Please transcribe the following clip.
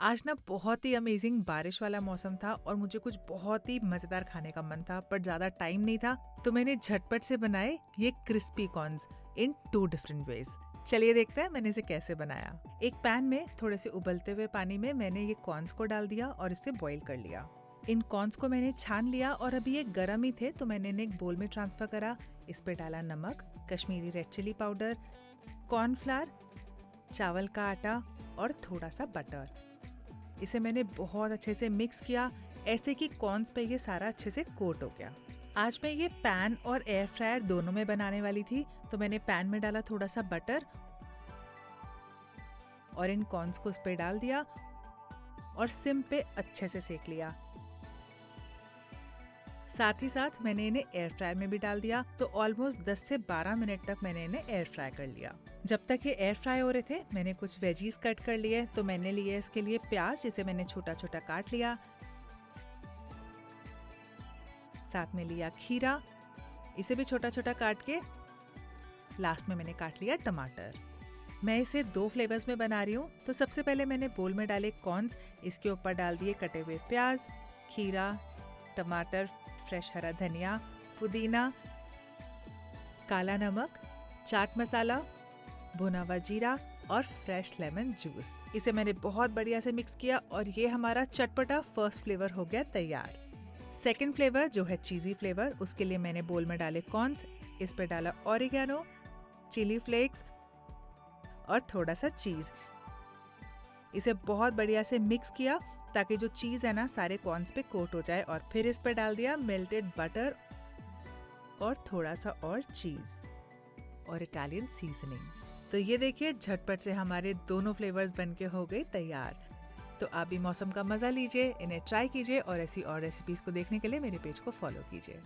आज ना बहुत ही अमेजिंग बारिश वाला मौसम था और मुझे कुछ बहुत ही मजेदार खाने का मन था, पर ज्यादा टाइम नहीं था, तो मैंने झटपट से बनाए ये क्रिस्पी कॉर्न्स इन 2 डिफरेंट वेज। चलिए देखते हैं मैंने इसे कैसे बनाया। एक पैन में थोड़े से उबलते हुए पानी में मैंने ये कॉर्न्स को डाल दिया और इसे बॉईल कर लिया। इन कॉर्न्स को मैंने छान लिया और अभी ये गर्म ही थे, तो मैंने इन्हें एक बोल में ट्रांसफर करा। इस पे डाला नमक, Kashmiri red chilli powder, cornflour, चावल का आटा और थोड़ा सा बटर। इसे मैंने बहुत अच्छे से मिक्स किया, ऐसे कि कॉर्न्स पे ये सारा अच्छे से कोट हो गया। आज मैं ये पैन और एयर फ्रायर दोनों में बनाने वाली थी, तो मैंने पैन में डाला थोड़ा सा बटर और इन कॉर्न्स को उस पे डाल दिया और सिम पे अच्छे से सेक लिया। साथ ही साथ मैंने इन्हें एयर फ्रायर में भी डाल दिया, तो ऑलमोस्ट 10 से 12 मिनट तक मैंने इन्हें एयर फ्राई कर लिया। जब तक ये एयर फ्राई हो रहे थे, मैंने कुछ वेजीज कट कर लिए। तो मैंने लिए इसके लिए प्याज, जिसे मैंने छोटा छोटा काट लिया। साथ में लिया खीरा, इसे भी छोटा छोटा काट के। लास्ट में मैंने काट लिया टमाटर। मैं इसे 2 फ्लेवर्स में बना रही हूँ। तो सबसे पहले मैंने बोल में डाले कॉर्न्स, इसके ऊपर डाल दिए कटे हुए प्याज, खीरा, टमाटर, फ्रेश हरा धनिया, पुदीना, काला नमक, चाट मसाला, भुना हुआ जीरा और फ्रेश लेमन जूस। इसे मैंने बहुत बढ़िया से मिक्स किया और ये हमारा चटपटा फर्स्ट फ्लेवर हो गया तैयार। सेकंड फ्लेवर जो है चीज़ी फ्लेवर, उसके लिए मैंने बोल में डाले कॉर्न्स, इस पे डाला ऑरिगेनो, चिली फ्लेक्स और थोड़ा सा चीज़। इसे बहुत बढ़िया से मिक्स किया ताकि जो चीज़ है ना सारे कॉर्न्स पे कोट हो जाए, और फिर इस पे डाल दिया मेल्टेड बटर और थोड़ा सा और चीज़ और इटालियन सीजनिंग। तो ये देखिए, झटपट से हमारे दोनों फ्लेवर्स बनके हो गए तैयार। तो आप भी मौसम का मज़ा लीजिए, इन्हें ट्राई कीजिए और ऐसी और रेसिपीज़ को देखने के लिए मेरे पेज को फॉलो कीजिए।